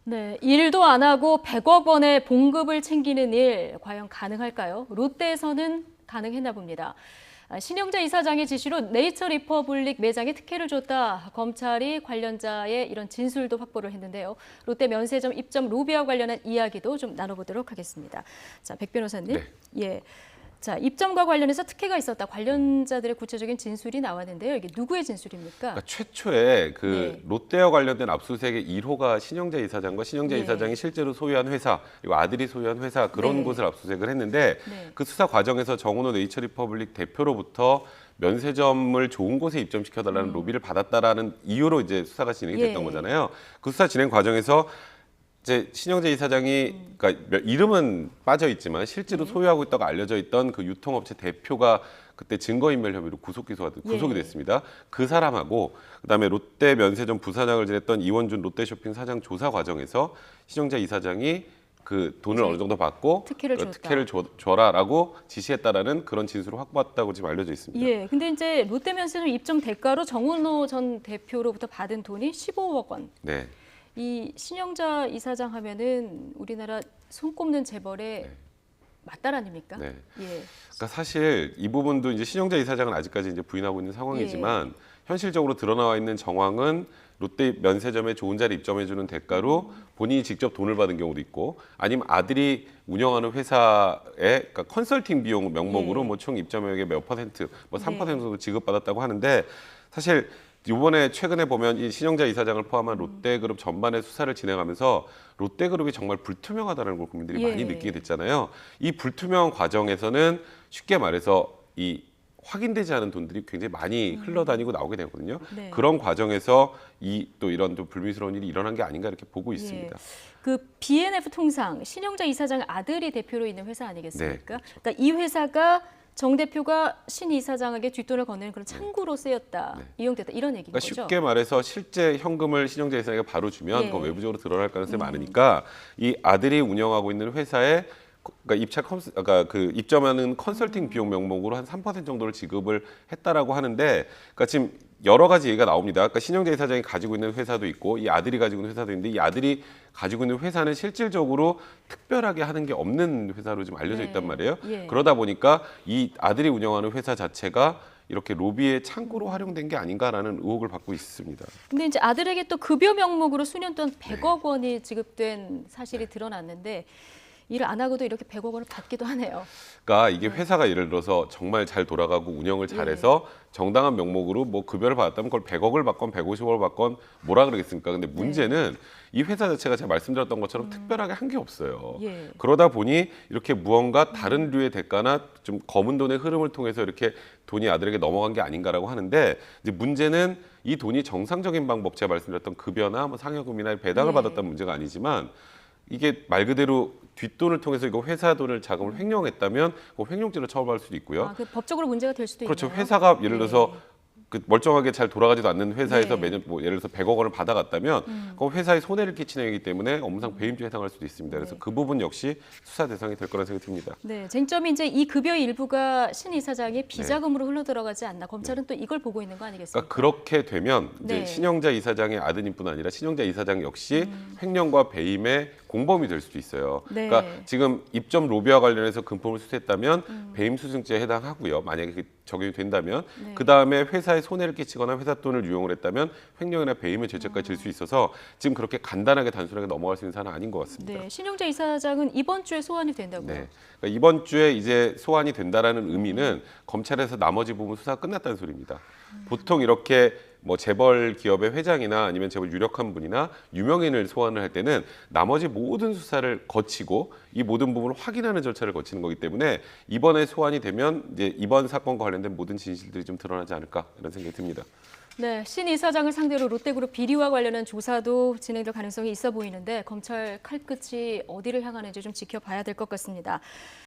네, 일도 안 하고 100억 원의 봉급을 챙기는 일 과연 가능할까요? 롯데에서는 가능했나 봅니다. 신영자 이사장의 지시로 네이처 리퍼블릭 매장에 특혜를 줬다. 검찰이 관련자의 이런 진술도 확보를 했는데요. 롯데 면세점 입점 로비와 관련한 이야기도 좀 나눠보도록 하겠습니다. 자, 백 변호사님. 네. 예. 자, 입점과 관련해서 특혜가 있었다. 관련자들의 구체적인 진술이 나왔는데요. 이게 누구의 진술입니까? 그러니까 최초에 그 네. 롯데와 관련된 압수수색의 1호가 신영자 이사장과 신영자 네. 이사장이 실제로 소유한 회사, 그리고 아들이 소유한 회사 그런 네. 곳을 압수수색을 했는데 네. 그 수사 과정에서 정은호 네이처리퍼블릭 대표로부터 면세점을 좋은 곳에 입점시켜달라는 로비를 받았다라는 이유로 이제 수사가 진행이 됐던 예. 거잖아요. 그 수사 진행 과정에서 이제 신영재 이사장이 그러니까 이름은 빠져 있지만 실제로 소유하고 있다고 알려져 있던 그 유통업체 대표가 그때 증거인멸 혐의로 구속이 예. 됐습니다. 그 사람하고 그다음에 롯데 면세점 부사장을 지냈던 이원준 롯데쇼핑 사장 조사 과정에서 신영재 이사장이 그 돈을 어느 정도 받고 특혜를 그 줬다. 특혜를 줘라라고 지시했다라는 그런 진술을 확보했다고 지금 알려져 있습니다. 예, 근데 이제 롯데면세점 입점 대가로 정은호 전 대표로부터 받은 돈이 15억 원. 네. 이 신영자 이사장 하면은 우리나라 손꼽는 재벌의 맞달 아닙니까? 네. 예. 그러니까 사실 이 부분도 이제 신영자 이사장은 아직까지 이제 부인하고 있는 상황이지만 현실적으로 드러나와 있는 정황은 롯데 면세점에 좋은 자리 입점해주는 대가로 본인이 직접 돈을 받은 경우도 있고 아니면 아들이 운영하는 회사의 그러니까 컨설팅 비용 명목으로 예. 뭐 총 입점액의 몇 퍼센트, 뭐 3% 네. 정도 지급받았다고 하는데 사실 이번에 최근에 보면 이 신영자 이사장을 포함한 롯데그룹 전반의 수사를 진행하면서 롯데그룹이 정말 불투명하다는 걸 국민들이 예. 많이 느끼게 됐잖아요. 이 불투명 과정에서는 쉽게 말해서 이 확인되지 않은 돈들이 굉장히 많이 흘러다니고 나오게 되거든요. 네. 그런 과정에서 또 이런 좀 불미스러운 일이 일어난 게 아닌가 이렇게 보고 있습니다. 그 B&F 통상 신영자 이사장 아들이 대표로 있는 회사 아니겠습니까? 네, 그렇죠. 그러니까 이 회사가 정 대표가 신 이사장에게 뒷돈을 건네는 그런 창구로 쓰였다, 이용됐다 이런 얘기인 그러니까 거죠. 쉽게 말해서 실제 현금을 신영자 이사장에게 바로 주면 예. 그건 외부적으로 드러날 가능성이 많으니까 이 아들이 운영하고 있는 회사에 그러니까 그러니까 그 입점하는 컨설팅 비용 명목으로 한 3% 정도를 지급을 했다라고 하는데, 그러니까 지금 여러 가지 얘기가 나옵니다. 그러니까 신영재 이사장이 가지고 있는 회사도 있고 이 아들이 가지고 있는 회사도 있는데 이 아들이 가지고 있는 회사는 실질적으로 특별하게 하는 게 없는 회사로 지금 알려져 있단 말이에요. 예. 그러다 보니까 이 아들이 운영하는 회사 자체가 이렇게 로비의 창구로 활용된 게 아닌가라는 의혹을 받고 있습니다. 근데 이제 아들에게 또 급여 명목으로 수년 동안 100억 원이 지급된 사실이 드러났는데 일을 안 하고도 이렇게 100억 원을 받기도 하네요. 그러니까 이게 회사가 예를 들어서 정말 잘 돌아가고 운영을 잘해서 정당한 명목으로 뭐 급여를 받았다면 그걸 100억을 받건 150억을 받건 뭐라 그러겠습니까? 근데 문제는 이 회사 자체가 제가 말씀드렸던 것처럼 특별하게 한 게 없어요. 예. 그러다 보니 이렇게 무언가 다른 류의 대가나 좀 검은 돈의 흐름을 통해서 이렇게 돈이 아들에게 넘어간 게 아닌가라고 하는데 이제 문제는 이 돈이 정상적인 방법 제가 말씀드렸던 급여나 뭐 상여금이나 배당을 예. 받았다는 문제가 아니지만 이게 말 그대로 뒷돈을 통해서 이거 회사 돈을 자금을 횡령했다면 그 횡령죄로 처벌할 수도 있고요. 아, 그 법적으로 문제가 될 수도 그렇죠. 있나요? 회사가 예를 들어서 그 멀쩡하게 잘 돌아가지도 않는 회사에서 네. 매년 뭐 예를 들어서 100억 원을 받아갔다면 그 회사에 손해를 끼치는 얘기이기 때문에 업무상 배임죄에 해당할 수도 있습니다. 그래서 그 부분 역시 수사 대상이 될 거라는 생각이 듭니다. 네, 쟁점이 이제 이 급여의 일부가 신 이사장의 비자금으로 흘러들어가지 않나. 검찰은 또 이걸 보고 있는 거 아니겠습니까? 그러니까 그렇게 되면 이제 네. 신영자 이사장의 아드님뿐 아니라 신영자 이사장 역시 횡령과 배임의 공범이 될 수도 있어요. 네. 그러니까 지금 입점 로비와 관련해서 금품을 수수했다면 배임 수증죄에 해당하고요. 만약에 그 적용이 된다면 네. 그 다음에 회사에 손해를 끼치거나 회사 돈을 유용을 했다면 횡령이나 배임의 죄책까지 질 수 있어서 지금 그렇게 간단하게 단순하게 넘어갈 수 있는 사안은 아닌 것 같습니다. 네, 신영자 이사장은 이번 주에 소환이 된다고요. 네. 그러니까 이번 주에 이제 소환이 된다라는 의미는 검찰에서 나머지 부분 수사가 끝났다는 소리입니다. 보통 이렇게 뭐 재벌 기업의 회장이나 아니면 재벌 유력한 분이나 유명인을 소환을 할 때는 나머지 모든 수사를 거치고 이 모든 부분을 확인하는 절차를 거치는 거기 때문에 이번에 소환이 되면 이제 이번 사건과 관련된 모든 진실들이 좀 드러나지 않을까 이런 생각이 듭니다. 네, 신 이사장을 상대로 롯데그룹 비리와 관련한 조사도 진행될 가능성이 있어 보이는데 검찰 칼끝이 어디를 향하는지 좀 지켜봐야 될 것 같습니다.